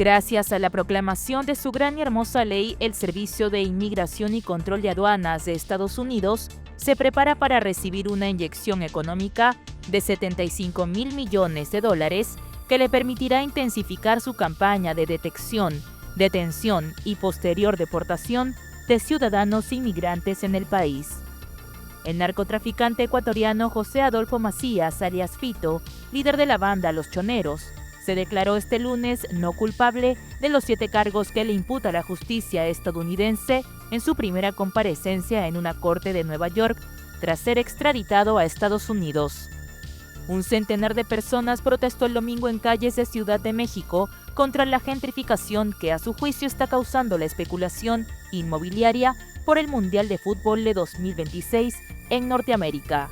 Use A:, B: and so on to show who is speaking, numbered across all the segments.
A: Gracias a la proclamación de su gran y hermosa ley, el Servicio de Inmigración y Control de Aduanas de Estados Unidos se prepara para recibir una inyección económica de $75 mil millones que le permitirá intensificar su campaña de detección, detención y posterior deportación de ciudadanos inmigrantes en el país. El narcotraficante ecuatoriano José Adolfo Macías, alias Fito, líder de la banda Los Choneros, se declaró este lunes no culpable de los 7 cargos que le imputa la justicia estadounidense en su primera comparecencia en una corte de Nueva York tras ser extraditado a Estados Unidos. Un centenar de personas protestó el domingo en calles de Ciudad de México contra la gentrificación que a su juicio está causando la especulación inmobiliaria por el Mundial de Fútbol de 2026 en Norteamérica.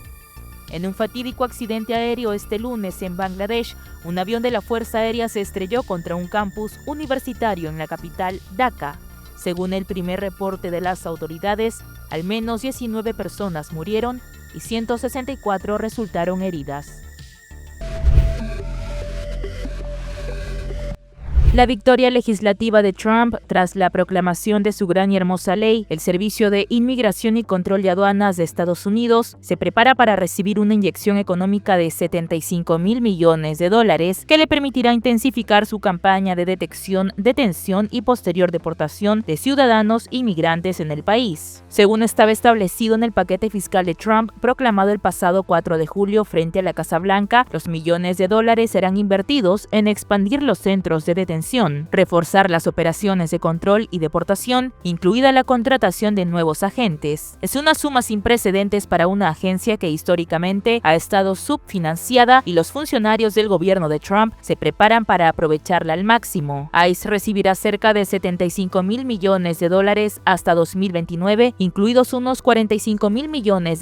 A: En un fatídico accidente aéreo este lunes en Bangladesh, un avión de la Fuerza Aérea se estrelló contra un campus universitario en la capital, Dhaka. Según el primer reporte de las autoridades, al menos 19 personas murieron y 164 resultaron heridas. La victoria legislativa de Trump tras la proclamación de su gran y hermosa ley, el Servicio de Inmigración y Control de Aduanas de Estados Unidos se prepara para recibir una inyección económica de $75 mil millones que le permitirá intensificar su campaña de detección, detención y posterior deportación de ciudadanos inmigrantes en el país. Según estaba establecido en el paquete fiscal de Trump, proclamado el pasado 4 de julio frente a la Casa Blanca, los millones de dólares serán invertidos en expandir los centros de detención, reforzar las operaciones de control y deportación, incluida la contratación de nuevos agentes. Es una suma sin precedentes para una agencia que históricamente ha estado subfinanciada y los funcionarios del gobierno de Trump se preparan para aprovecharla al máximo. ICE recibirá cerca de $75 mil millones hasta 2029, incluidos unos $45 mil millones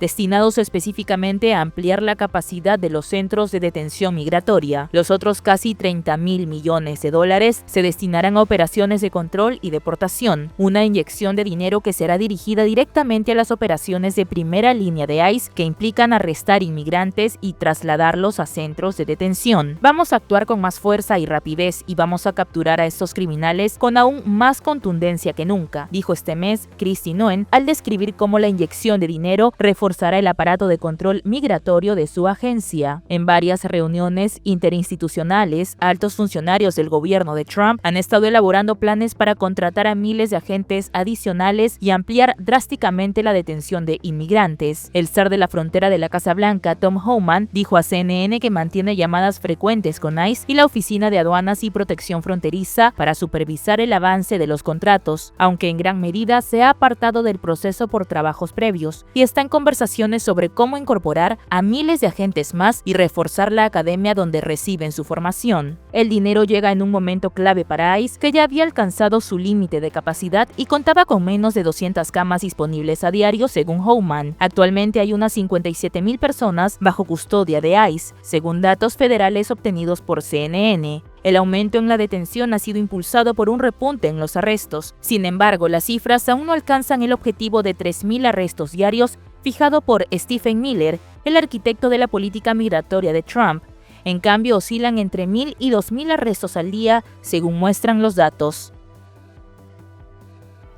A: destinados específicamente a ampliar la capacidad de los centros de detención migratoria. Los otros casi $30 mil millones se destinarán a operaciones de control y deportación, una inyección de dinero que será dirigida directamente a las operaciones de primera línea de ICE que implican arrestar inmigrantes y trasladarlos a centros de detención. Vamos a actuar con más fuerza y rapidez y vamos a capturar a estos criminales con aún más contundencia que nunca, dijo este mes Kristi Noem al describir cómo la inyección de dinero reforzará el aparato de control migratorio de su agencia. En varias reuniones interinstitucionales, altos funcionarios del gobierno de Trump han estado elaborando planes para contratar a miles de agentes adicionales y ampliar drásticamente la detención de inmigrantes. El zar de la frontera de la Casa Blanca, Tom Homan, dijo a CNN que mantiene llamadas frecuentes con ICE y la Oficina de Aduanas y Protección Fronteriza para supervisar el avance de los contratos, aunque en gran medida se ha apartado del proceso por trabajos previos y está en conversaciones sobre cómo incorporar a miles de agentes más y reforzar la academia donde reciben su formación. El dinero llega en un momento clave para ICE, que ya había alcanzado su límite de capacidad y contaba con menos de 200 camas disponibles a diario, según Homan. Actualmente hay unas 57,000 personas bajo custodia de ICE, según datos federales obtenidos por CNN. El aumento en la detención ha sido impulsado por un repunte en los arrestos. Sin embargo, las cifras aún no alcanzan el objetivo de 3,000 arrestos diarios fijado por Stephen Miller, el arquitecto de la política migratoria de Trump. En cambio, oscilan entre 1,000 y 2,000 arrestos al día, según muestran los datos.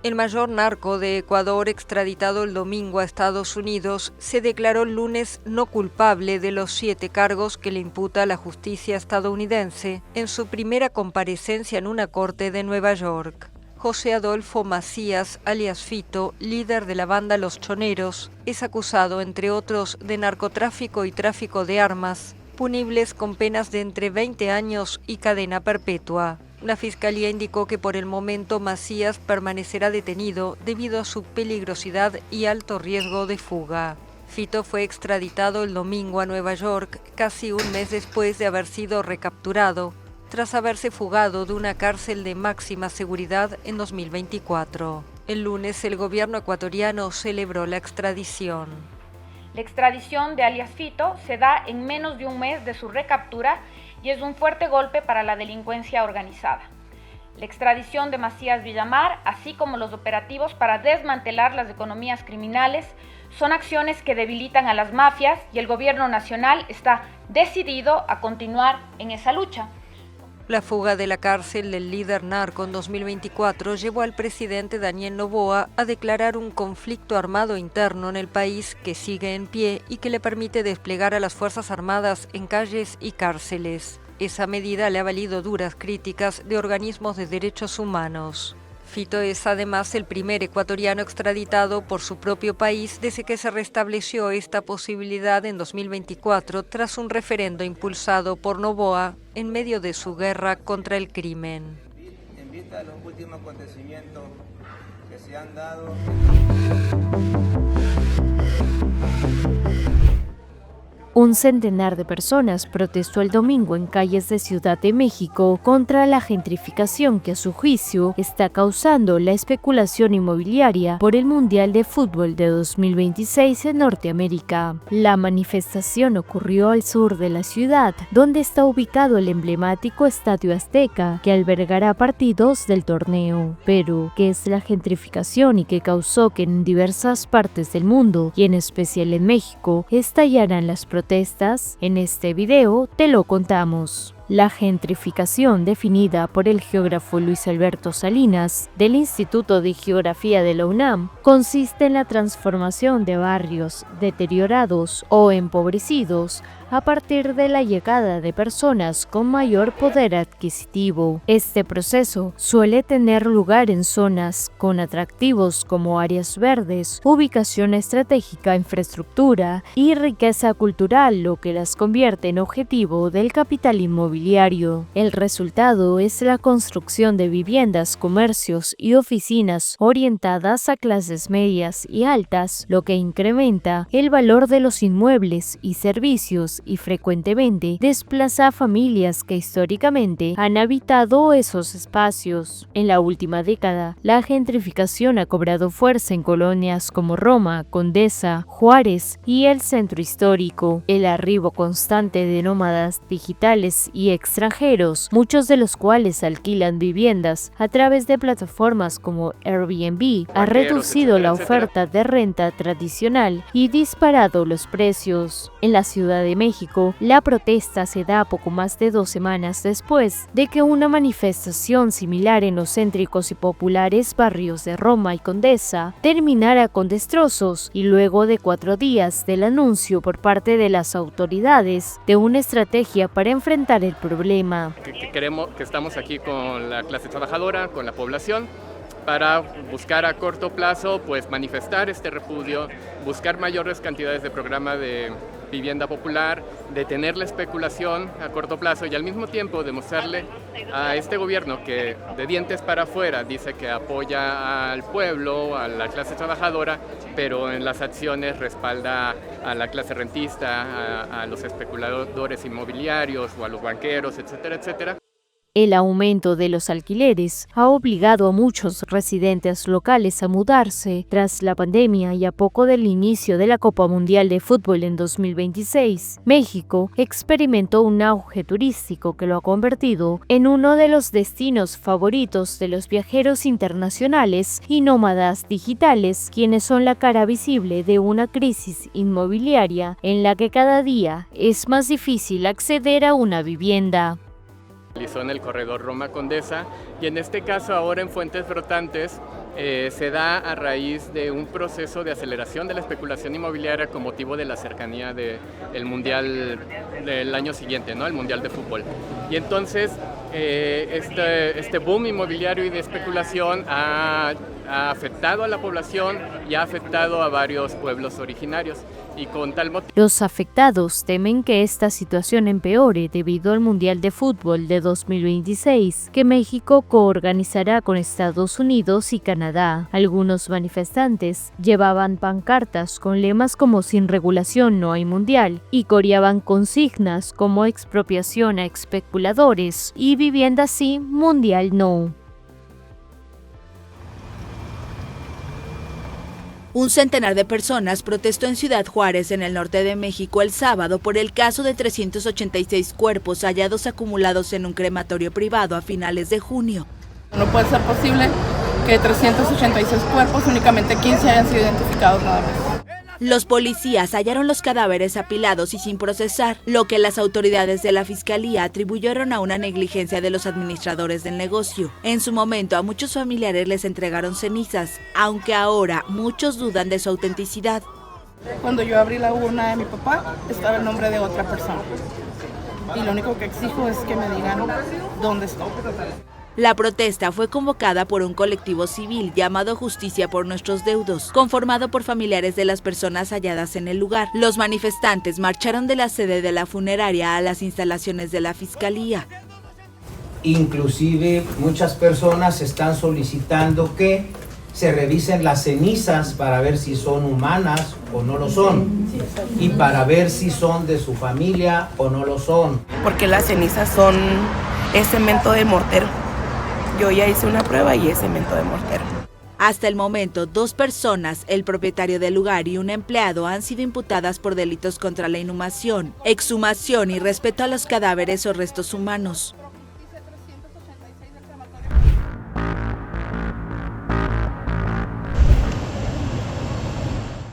B: El mayor narco de Ecuador, extraditado el domingo a Estados Unidos, se declaró el lunes no culpable de los 7 cargos que le imputa la justicia estadounidense en su primera comparecencia en una corte de Nueva York. José Adolfo Macías, alias Fito, líder de la banda Los Choneros, es acusado, entre otros, de narcotráfico y tráfico de armas, punibles con penas de entre 20 años y cadena perpetua. La fiscalía indicó que por el momento Macías permanecerá detenido debido a su peligrosidad y alto riesgo de fuga. Fito fue extraditado el domingo a Nueva York, casi un mes después de haber sido recapturado, tras haberse fugado de una cárcel de máxima seguridad en 2024. El lunes el gobierno ecuatoriano celebró la extradición.
C: La extradición de alias Fito se da en menos de un mes de su recaptura y es un fuerte golpe para la delincuencia organizada. La extradición de Macías Villamar, así como los operativos para desmantelar las economías criminales, son acciones que debilitan a las mafias y el gobierno nacional está decidido a continuar en esa lucha.
B: La fuga de la cárcel del líder narco en 2024 llevó al presidente Daniel Noboa a declarar un conflicto armado interno en el país que sigue en pie y que le permite desplegar a las Fuerzas Armadas en calles y cárceles. Esa medida le ha valido duras críticas de organismos de derechos humanos. Fito es además el primer ecuatoriano extraditado por su propio país desde que se restableció esta posibilidad en 2024 tras un referendo impulsado por Noboa en medio de su guerra contra el crimen.
D: En vista de los últimos acontecimientos que se han dado.
E: Un centenar de personas protestó el domingo en calles de Ciudad de México contra la gentrificación que a su juicio está causando la especulación inmobiliaria por el Mundial de Fútbol de 2026 en Norteamérica. La manifestación ocurrió al sur de la ciudad, donde está ubicado el emblemático Estadio Azteca, que albergará partidos del torneo. Pero, ¿qué es la gentrificación y qué causó que en diversas partes del mundo, y en especial en México, estallaran las protestas? En este video te lo contamos. La gentrificación, definida por el geógrafo Luis Alberto Salinas, del Instituto de Geografía de la UNAM, consiste en la transformación de barrios deteriorados o empobrecidos a partir de la llegada de personas con mayor poder adquisitivo. Este proceso suele tener lugar en zonas con atractivos como áreas verdes, ubicación estratégica, infraestructura y riqueza cultural, lo que las convierte en objetivo del capital inmobiliario. El resultado es la construcción de viviendas, comercios y oficinas orientadas a clases medias y altas, lo que incrementa el valor de los inmuebles y servicios y frecuentemente desplaza a familias que históricamente han habitado esos espacios. En la última década, la gentrificación ha cobrado fuerza en colonias como Roma, Condesa, Juárez y el centro histórico. El arribo constante de nómadas digitales y extranjeros, muchos de los cuales alquilan viviendas a través de plataformas como Airbnb, ha reducido la oferta de renta tradicional y disparado los precios. En la Ciudad de México, la protesta se da poco más de 2 semanas después de que una manifestación similar en los céntricos y populares barrios de Roma y Condesa terminara con destrozos y luego de 4 días del anuncio por parte de las autoridades de una estrategia para enfrentar el problema.
F: Que estamos aquí con la clase trabajadora, con la población, para buscar a corto plazo pues manifestar este repudio, buscar mayores cantidades de programa de vivienda popular, detener la especulación a corto plazo y al mismo tiempo demostrarle a este gobierno que de dientes para afuera dice que apoya al pueblo, a la clase trabajadora, pero en las acciones respalda a la clase rentista, a los especuladores inmobiliarios o a los banqueros, etcétera, etcétera.
E: El aumento de los alquileres ha obligado a muchos residentes locales a mudarse. Tras la pandemia y a poco del inicio de la Copa Mundial de Fútbol en 2026, México experimentó un auge turístico que lo ha convertido en uno de los destinos favoritos de los viajeros internacionales y nómadas digitales, quienes son la cara visible de una crisis inmobiliaria en la que cada día es más difícil acceder a una vivienda.
F: Realizó en el corredor Roma-Condesa y en este caso ahora en Fuentes Flotantes se da a raíz de un proceso de aceleración de la especulación inmobiliaria con motivo de la cercanía del Mundial del año siguiente, ¿no? El Mundial de Fútbol. Y entonces este boom inmobiliario y de especulación ha afectado a la población y ha afectado a varios pueblos originarios. Y con tal motivo,
E: los afectados temen que esta situación empeore debido al Mundial de Fútbol de 2026 que México coorganizará con Estados Unidos y Canadá. Algunos manifestantes llevaban pancartas con lemas como "Sin regulación no hay mundial" y coreaban consignas como "Expropiación a especuladores" y "Vivienda sí, mundial no".
G: Un centenar de personas protestó en Ciudad Juárez, en el norte de México, el sábado por el caso de 386 cuerpos hallados acumulados en un crematorio privado a finales de junio.
H: No puede ser posible que de 386 cuerpos únicamente 15 hayan sido identificados nada más.
G: Los policías hallaron los cadáveres apilados y sin procesar, lo que las autoridades de la fiscalía atribuyeron a una negligencia de los administradores del negocio. En su momento, a muchos familiares les entregaron cenizas, aunque ahora muchos dudan de su autenticidad.
H: Cuando yo abrí la urna de mi papá, estaba el nombre de otra persona. Y lo único que exijo es que me digan dónde estoy.
G: La protesta fue convocada por un colectivo civil llamado Justicia por Nuestros Deudos, conformado por familiares de las personas halladas en el lugar. Los manifestantes marcharon de la sede de la funeraria a las instalaciones de la fiscalía.
I: Inclusive muchas personas están solicitando que se revisen las cenizas para ver si son humanas o no lo son, y para ver si son de su familia o no lo son.
J: Porque las cenizas es cemento de mortero. Yo ya hice una prueba y es cemento de mortero.
G: Hasta el momento, 2 personas, el propietario del lugar y un empleado, han sido imputadas por delitos contra la inhumación, exhumación y respeto a los cadáveres o restos humanos.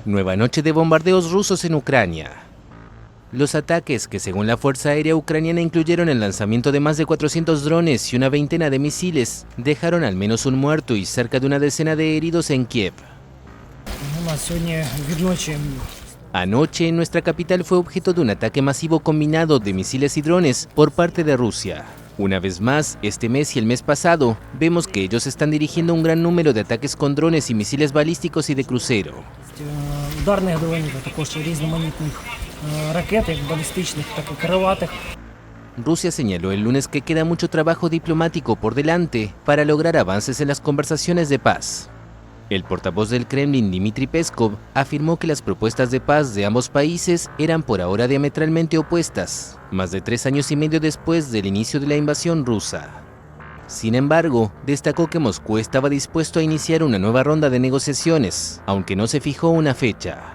K: Nueva noche de bombardeos rusos en Ucrania. Los ataques, que según la Fuerza Aérea Ucraniana incluyeron el lanzamiento de más de 400 drones y una veintena de misiles, dejaron al menos un muerto y cerca de una decena de heridos en Kiev. Anoche, nuestra capital fue objeto de un ataque masivo combinado de misiles y drones por parte de Rusia. Una vez más, este mes y el mes pasado, vemos que ellos están dirigiendo un gran número de ataques con drones y misiles balísticos y de crucero. Rusia señaló el lunes que queda mucho trabajo diplomático por delante para lograr avances en las conversaciones de paz. El portavoz del Kremlin, Dmitry Peskov, afirmó que las propuestas de paz de ambos países eran por ahora diametralmente opuestas, más de 3 años y medio después del inicio de la invasión rusa. Sin embargo, destacó que Moscú estaba dispuesto a iniciar una nueva ronda de negociaciones, aunque no se fijó una fecha.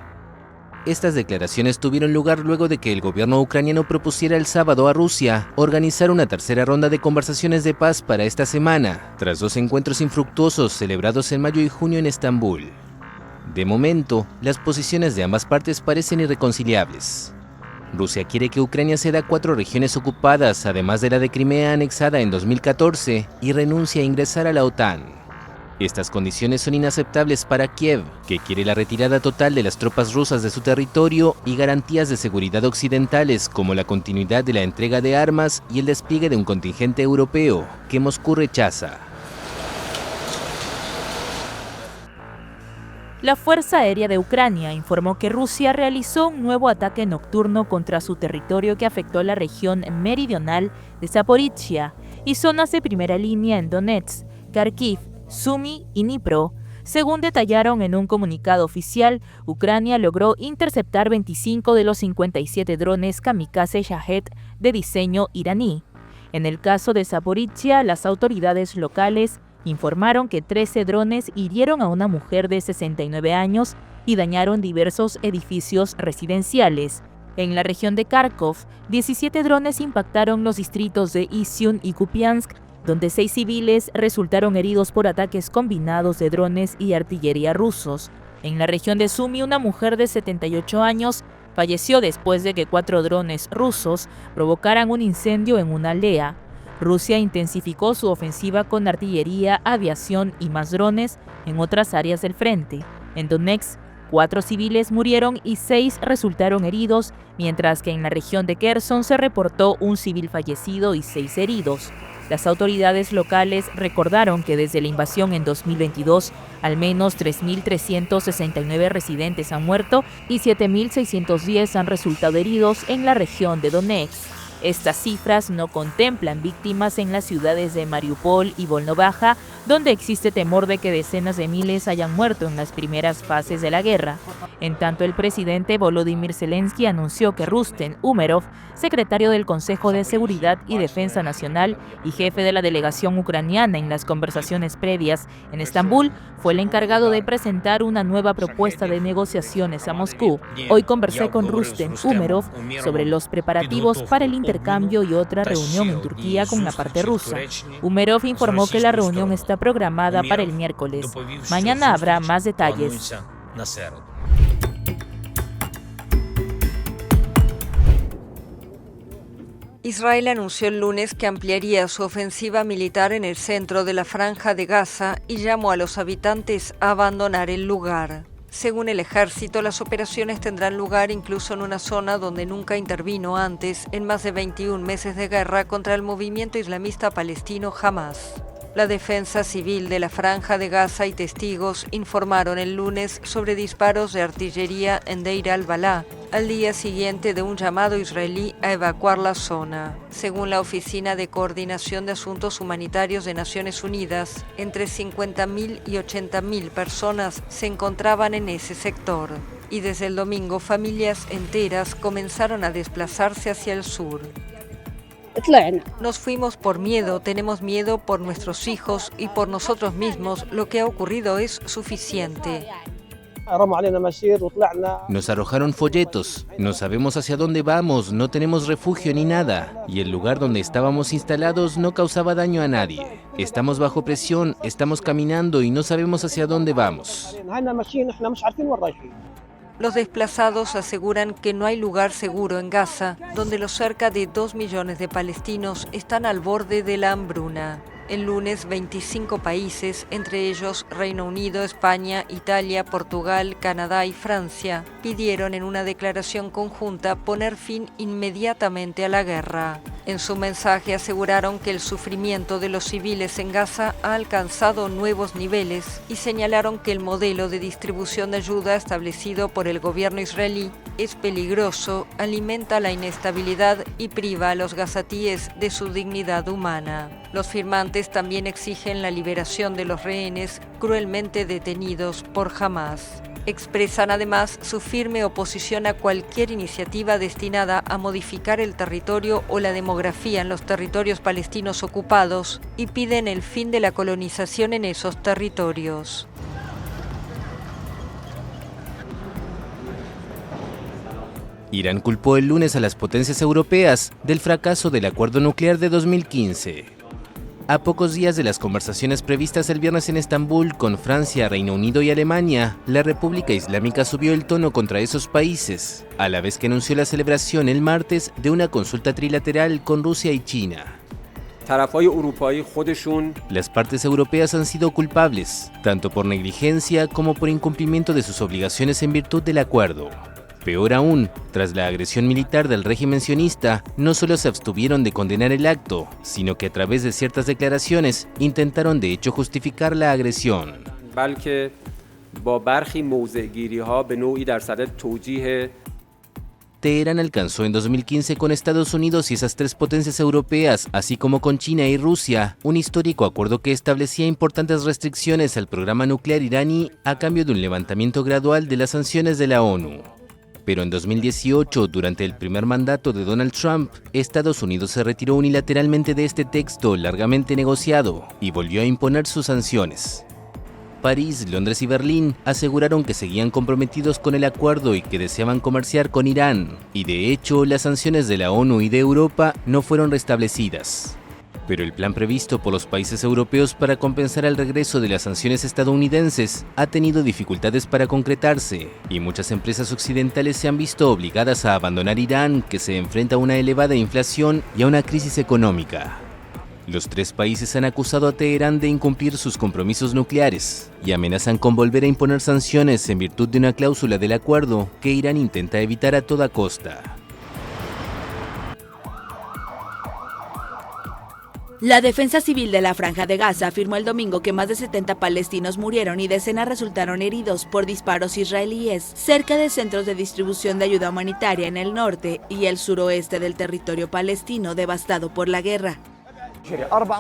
K: Estas declaraciones tuvieron lugar luego de que el gobierno ucraniano propusiera el sábado a Rusia organizar una tercera ronda de conversaciones de paz para esta semana, tras 2 encuentros infructuosos celebrados en mayo y junio en Estambul. De momento, las posiciones de ambas partes parecen irreconciliables. Rusia quiere que Ucrania ceda 4 regiones ocupadas, además de la de Crimea anexada en 2014, y renuncia a ingresar a la OTAN. Estas condiciones son inaceptables para Kiev, que quiere la retirada total de las tropas rusas de su territorio y garantías de seguridad occidentales como la continuidad de la entrega de armas y el despliegue de un contingente europeo, que Moscú rechaza.
A: La Fuerza Aérea de Ucrania informó que Rusia realizó un nuevo ataque nocturno contra su territorio que afectó la región meridional de Zaporizhia y zonas de primera línea en Donetsk, Kharkiv, Sumy y Dnipro. Según detallaron en un comunicado oficial, Ucrania logró interceptar 25 de los 57 drones kamikaze Shahed de diseño iraní. En el caso de Zaporizhia, las autoridades locales informaron que 13 drones hirieron a una mujer de 69 años y dañaron diversos edificios residenciales. En la región de Kharkov, 17 drones impactaron los distritos de Izium y Kupiansk, donde 6 civiles resultaron heridos por ataques combinados de drones y artillería rusos. En la región de Sumy, una mujer de 78 años falleció después de que 4 drones rusos provocaran un incendio en una aldea. Rusia intensificó su ofensiva con artillería, aviación y más drones en otras áreas del frente. En Donetsk, 4 civiles murieron y 6 resultaron heridos, mientras que en la región de Kherson se reportó un civil fallecido y 6 heridos. Las autoridades locales recordaron que desde la invasión en 2022, al menos 3.369 residentes han muerto y 7.610 han resultado heridos en la región de Donetsk. Estas cifras no contemplan víctimas en las ciudades de Mariupol y Volnovakha, donde existe temor de que decenas de miles hayan muerto en las primeras fases de la guerra. En tanto, el presidente Volodymyr Zelensky anunció que Rustem Umerov, secretario del Consejo de Seguridad y Defensa Nacional y jefe de la delegación ucraniana en las conversaciones previas en Estambul, fue el encargado de presentar una nueva propuesta de negociaciones a Moscú. Hoy conversé con Rustem Umerov sobre los preparativos para el intercambio y otra reunión en Turquía con la parte rusa. Umerov informó que la reunión está programada para el miércoles. Mañana habrá más detalles.
B: Israel anunció el lunes que ampliaría su ofensiva militar en el centro de la Franja de Gaza y llamó a los habitantes a abandonar el lugar. Según el ejército, las operaciones tendrán lugar incluso en una zona donde nunca intervino antes en más de 21 meses de guerra contra el movimiento islamista palestino Hamas. La defensa civil de la Franja de Gaza y testigos informaron el lunes sobre disparos de artillería en Deir al-Balá, al día siguiente de un llamado israelí a evacuar la zona. Según la Oficina de Coordinación de Asuntos Humanitarios de Naciones Unidas, entre 50.000 y 80.000 personas se encontraban en ese sector. Y desde el domingo, familias enteras comenzaron a desplazarse hacia el sur. Nos fuimos por miedo, tenemos miedo por nuestros hijos y por nosotros mismos. Lo que ha ocurrido es suficiente.
K: Nos arrojaron folletos, no sabemos hacia dónde vamos, no tenemos refugio ni nada, y el lugar donde estábamos instalados no causaba daño a nadie. Estamos bajo presión, estamos caminando y no sabemos hacia dónde vamos.
B: Los desplazados aseguran que no hay lugar seguro en Gaza, donde los cerca de 2 millones de palestinos están al borde de la hambruna. El lunes, 25 países, entre ellos Reino Unido, España, Italia, Portugal, Canadá y Francia, pidieron en una declaración conjunta poner fin inmediatamente a la guerra. En su mensaje aseguraron que el sufrimiento de los civiles en Gaza ha alcanzado nuevos niveles y señalaron que el modelo de distribución de ayuda establecido por el gobierno israelí es peligroso, alimenta la inestabilidad y priva a los gazatíes de su dignidad humana. Los firmantes también exigen la liberación de los rehenes cruelmente detenidos por Hamas. Expresan además su firme oposición a cualquier iniciativa destinada a modificar el territorio o la demografía en los territorios palestinos ocupados y piden el fin de la colonización en esos territorios.
K: Irán culpó el lunes a las potencias europeas del fracaso del acuerdo nuclear de 2015. A pocos días de las conversaciones previstas el viernes en Estambul con Francia, Reino Unido y Alemania, la República Islámica subió el tono contra esos países, a la vez que anunció la celebración el martes de una consulta trilateral con Rusia y China. Las partes europeas han sido culpables, tanto por negligencia como por incumplimiento de sus obligaciones en virtud del acuerdo. Peor aún, tras la agresión militar del régimen sionista, no solo se abstuvieron de condenar el acto, sino que a través de ciertas declaraciones intentaron de hecho justificar la agresión. Teherán alcanzó en 2015 con Estados Unidos y esas tres potencias europeas, así como con China y Rusia, un histórico acuerdo que establecía importantes restricciones al programa nuclear iraní a cambio de un levantamiento gradual de las sanciones de la ONU. Pero en 2018, durante el primer mandato de Donald Trump, Estados Unidos se retiró unilateralmente de este texto largamente negociado y volvió a imponer sus sanciones. París, Londres y Berlín aseguraron que seguían comprometidos con el acuerdo y que deseaban comerciar con Irán, y de hecho las sanciones de la ONU y de Europa no fueron restablecidas. Pero el plan previsto por los países europeos para compensar el regreso de las sanciones estadounidenses ha tenido dificultades para concretarse, y muchas empresas occidentales se han visto obligadas a abandonar Irán, que se enfrenta a una elevada inflación y a una crisis económica. Los tres países han acusado a Teherán de incumplir sus compromisos nucleares y amenazan con volver a imponer sanciones en virtud de una cláusula del acuerdo que Irán intenta evitar a toda costa.
G: La Defensa Civil de la Franja de Gaza afirmó el domingo que más de 70 palestinos murieron y decenas resultaron heridos por disparos israelíes cerca de centros de distribución de ayuda humanitaria en el norte y el suroeste del territorio palestino devastado por la guerra.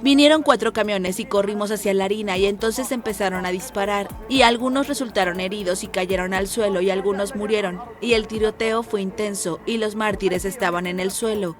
G: Vinieron 4 camiones y corrimos hacia la harina y entonces empezaron a disparar y algunos resultaron heridos y cayeron al suelo y algunos murieron y el tiroteo fue intenso y los mártires estaban en el suelo.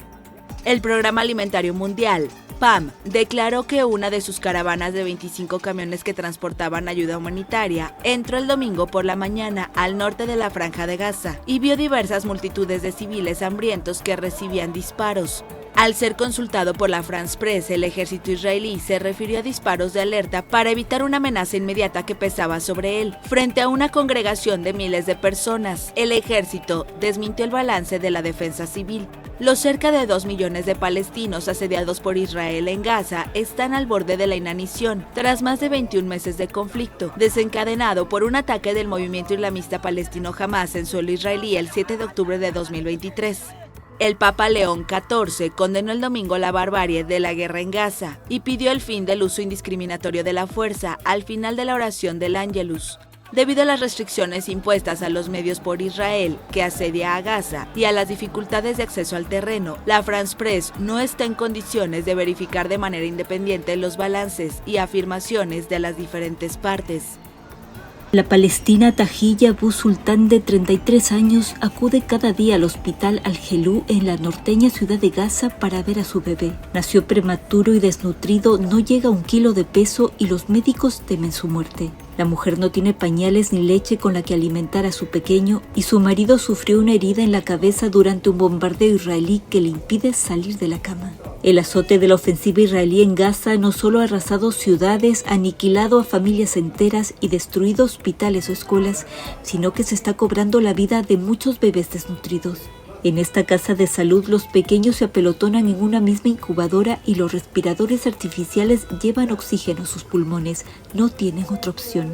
G: El Programa Alimentario Mundial, PAM, declaró que una de sus caravanas de 25 camiones que transportaban ayuda humanitaria entró el domingo por la mañana al norte de la Franja de Gaza y vio diversas multitudes de civiles hambrientos que recibían disparos. Al ser consultado por la France Press, el ejército israelí se refirió a disparos de alerta para evitar una amenaza inmediata que pesaba sobre él, frente a una congregación de miles de personas. El ejército desmintió el balance de la defensa civil. Los cerca de 2 millones de palestinos asediados por Israel en Gaza están al borde de la inanición, tras más de 21 meses de conflicto, desencadenado por un ataque del movimiento islamista palestino Hamas en suelo israelí el 7 de octubre de 2023. El Papa León XIV condenó el domingo la barbarie de la guerra en Gaza y pidió el fin del uso indiscriminatorio de la fuerza al final de la oración del Ángelus. Debido a las restricciones impuestas a los medios por Israel, que asedia a Gaza, y a las dificultades de acceso al terreno, la France Press no está en condiciones de verificar de manera independiente los balances y afirmaciones de las diferentes partes.
L: La palestina Tahiyya Abu Sultan, de 33 años, acude cada día al hospital Al-Helou en la norteña ciudad de Gaza para ver a su bebé. Nació prematuro y desnutrido, no llega a 1 kilo de peso y los médicos temen su muerte. La mujer no tiene pañales ni leche con la que alimentar a su pequeño y su marido sufrió una herida en la cabeza durante un bombardeo israelí que le impide salir de la cama. El azote de la ofensiva israelí en Gaza no solo ha arrasado ciudades, aniquilado a familias enteras y destruido hospitales o escuelas, sino que se está cobrando la vida de muchos bebés desnutridos. En esta casa de salud, los pequeños se apelotonan en una misma incubadora y los respiradores artificiales llevan oxígeno a sus pulmones. No tienen otra opción.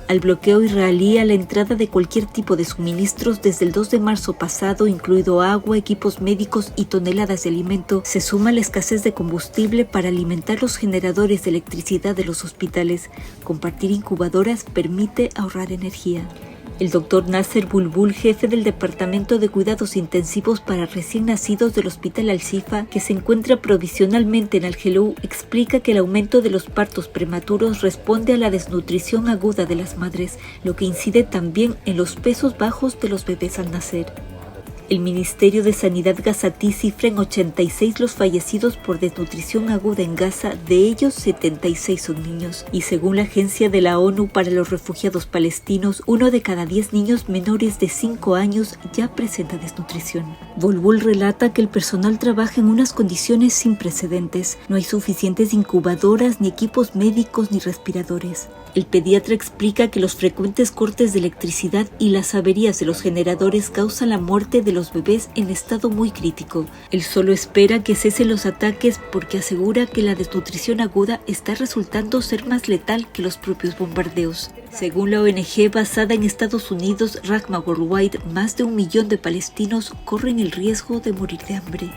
L: Al bloqueo israelí a la entrada de cualquier tipo de suministros desde el 2 de marzo pasado, incluido agua, equipos médicos y toneladas de alimento, se suma la escasez de combustible para alimentar los generadores de electricidad de los hospitales. Compartir incubadoras permite ahorrar energía. El doctor Nasser Bulbul, jefe del Departamento de Cuidados Intensivos para Recién Nacidos del Hospital Al-Shifa, que se encuentra provisionalmente en Al-Helou, explica que el aumento de los partos prematuros responde a la desnutrición aguda de las madres, lo que incide también en los pesos bajos de los bebés al nacer. El Ministerio de Sanidad gazatí cifra en 86 los fallecidos por desnutrición aguda en Gaza, de ellos 76 son niños. Y según la Agencia de la ONU para los Refugiados Palestinos, 1 de cada 10 niños menores de 5 años ya presenta desnutrición. Bulbul relata que el personal trabaja en unas condiciones sin precedentes. No hay suficientes incubadoras, ni equipos médicos, ni respiradores. El pediatra explica que los frecuentes cortes de electricidad y las averías de los generadores causan la muerte de los bebés en estado muy crítico. Él solo espera que cesen los ataques porque asegura que la desnutrición aguda está resultando ser más letal que los propios bombardeos. Según la ONG basada en Estados Unidos, Rahma Worldwide, más de 1 millón de palestinos corren el riesgo de morir de hambre.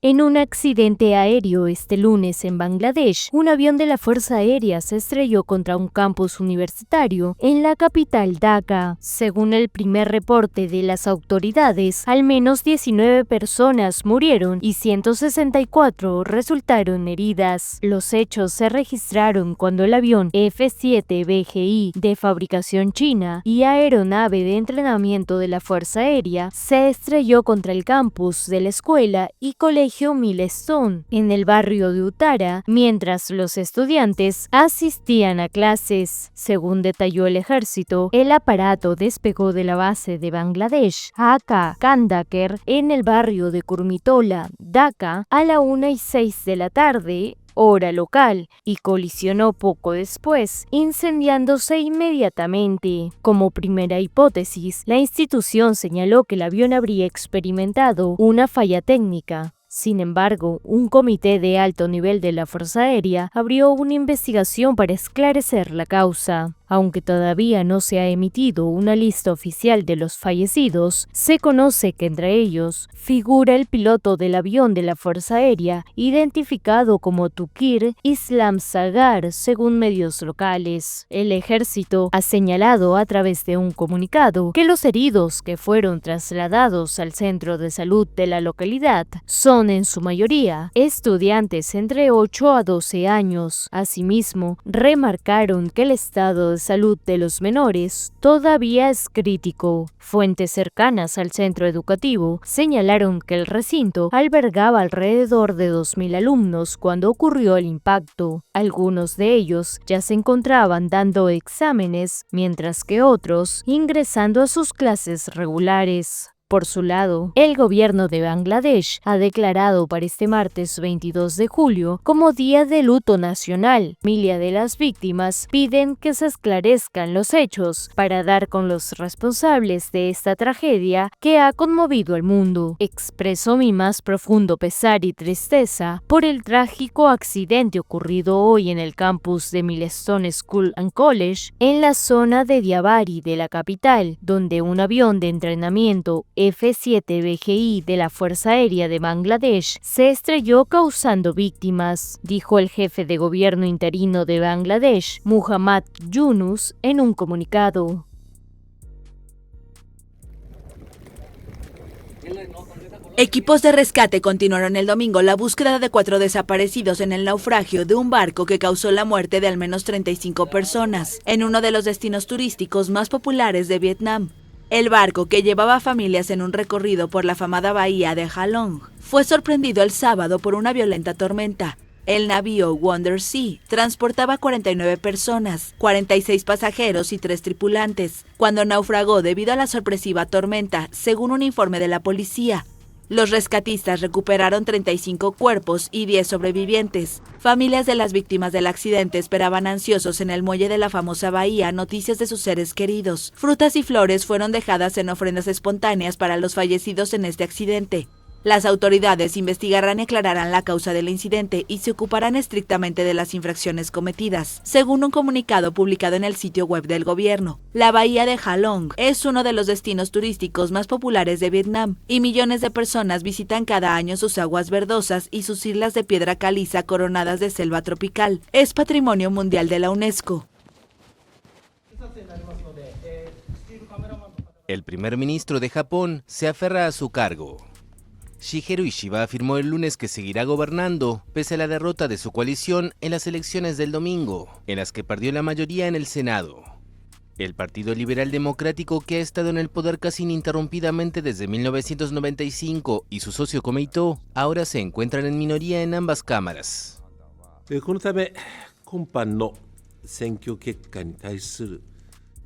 E: En un accidente aéreo este lunes en Bangladesh, un avión de la Fuerza Aérea se estrelló contra un campus universitario en la capital Dhaka. Según el primer reporte de las autoridades, al menos 19 personas murieron y 164 resultaron heridas. Los hechos se registraron cuando el avión F-7BGI de fabricación china y aeronave de entrenamiento de la Fuerza Aérea se estrelló contra el campus de la escuela y colegio Milestone en el barrio de Uttara, mientras los estudiantes asistían a clases. Según detalló el ejército, el aparato despegó de la base de Bangladesh, Aka Kandaker, en el barrio de Kurmitola, Dhaka, a la 1:06 de la tarde, hora local, y colisionó poco después, incendiándose inmediatamente. Como primera hipótesis, la institución señaló que el avión habría experimentado una falla técnica. Sin embargo, un comité de alto nivel de la Fuerza Aérea abrió una investigación para esclarecer la causa. Aunque todavía no se ha emitido una lista oficial de los fallecidos, se conoce que entre ellos figura el piloto del avión de la Fuerza Aérea, identificado como Tukir Islam Sagar, según medios locales. El ejército ha señalado a través de un comunicado que los heridos que fueron trasladados al centro de salud de la localidad son en su mayoría estudiantes entre 8 a 12 años. Asimismo, remarcaron que el estado de salud de los menores todavía es crítico. Fuentes cercanas al centro educativo señalaron que el recinto albergaba alrededor de 2.000 alumnos cuando ocurrió el impacto. Algunos de ellos ya se encontraban dando exámenes, mientras que otros ingresando a sus clases regulares. Por su lado, el gobierno de Bangladesh ha declarado para este martes 22 de julio como Día de Luto Nacional. Familia de las víctimas piden que se esclarezcan los hechos para dar con los responsables de esta tragedia que ha conmovido al mundo. Expreso mi más profundo pesar y tristeza por el trágico accidente ocurrido hoy en el campus de Millstone School and College en la zona de Diabari de la capital, donde un avión de entrenamiento F-7BGI de la Fuerza Aérea de Bangladesh se estrelló causando víctimas, dijo el jefe de gobierno interino de Bangladesh, Muhammad Yunus, en un comunicado.
G: Equipos de rescate continuaron el domingo la búsqueda de 4 desaparecidos en el naufragio de un barco que causó la muerte de al menos 35 personas en uno de los destinos turísticos más populares de Vietnam. El barco, que llevaba familias en un recorrido por la afamada bahía de Ha Long, fue sorprendido el sábado por una violenta tormenta. El navío Wonder Sea transportaba 49 personas, 46 pasajeros y 3 tripulantes, cuando naufragó debido a la sorpresiva tormenta, según un informe de la policía. Los rescatistas recuperaron 35 cuerpos y 10 sobrevivientes. Familias de las víctimas del accidente esperaban ansiosos en el muelle de la famosa bahía noticias de sus seres queridos. Frutas y flores fueron dejadas en ofrendas espontáneas para los fallecidos en este accidente. Las autoridades investigarán y aclararán la causa del incidente y se ocuparán estrictamente de las infracciones cometidas, según un comunicado publicado en el sitio web del gobierno. La bahía de Ha Long es uno de los destinos turísticos más populares de Vietnam y millones de personas visitan cada año sus aguas verdosas y sus islas de piedra caliza coronadas de selva tropical. Es Patrimonio Mundial de la UNESCO.
K: El primer ministro de Japón se aferra a su cargo. Shigeru Ishiba afirmó el lunes que seguirá gobernando pese a la derrota de su coalición en las elecciones del domingo, en las que perdió la mayoría en el Senado. El Partido Liberal Democrático, que ha estado en el poder casi ininterrumpidamente desde 1995, y su socio Komeito ahora se encuentran en minoría en ambas cámaras.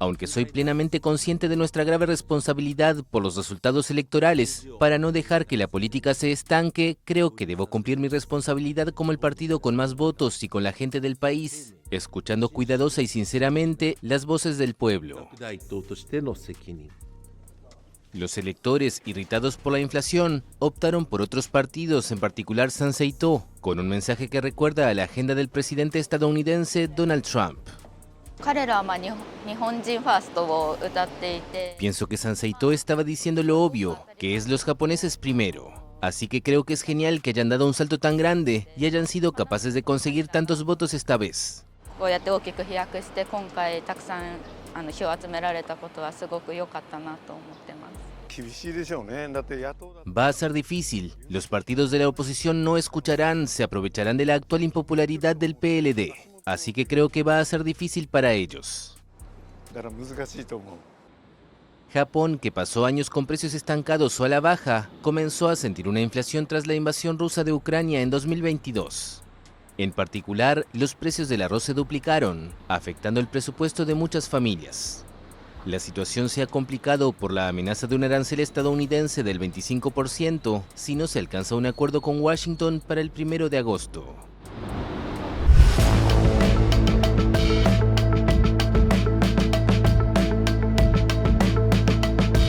K: Aunque soy plenamente consciente de nuestra grave responsabilidad por los resultados electorales, para no dejar que la política se estanque, creo que debo cumplir mi responsabilidad como el partido con más votos y con la gente del país, escuchando cuidadosa y sinceramente las voces del pueblo. Los electores, irritados por la inflación, optaron por otros partidos, en particular Sansei-to, con un mensaje que recuerda a la agenda del presidente estadounidense Donald Trump. Pienso que Sansei-to estaba diciendo lo obvio, que es los japoneses primero. Así que creo que es genial que hayan dado un salto tan grande y hayan sido capaces de conseguir tantos votos esta vez. Va a ser difícil. Los partidos de la oposición no escucharán, se aprovecharán de la actual impopularidad del PLD. Así que creo que va a ser difícil para ellos. Japón, que pasó años con precios estancados o a la baja, comenzó a sentir una inflación tras la invasión rusa de Ucrania en 2022. En particular, los precios del arroz se duplicaron, afectando el presupuesto de muchas familias. La situación se ha complicado por la amenaza de un arancel estadounidense del 25% si no se alcanza un acuerdo con Washington para el 1 de agosto.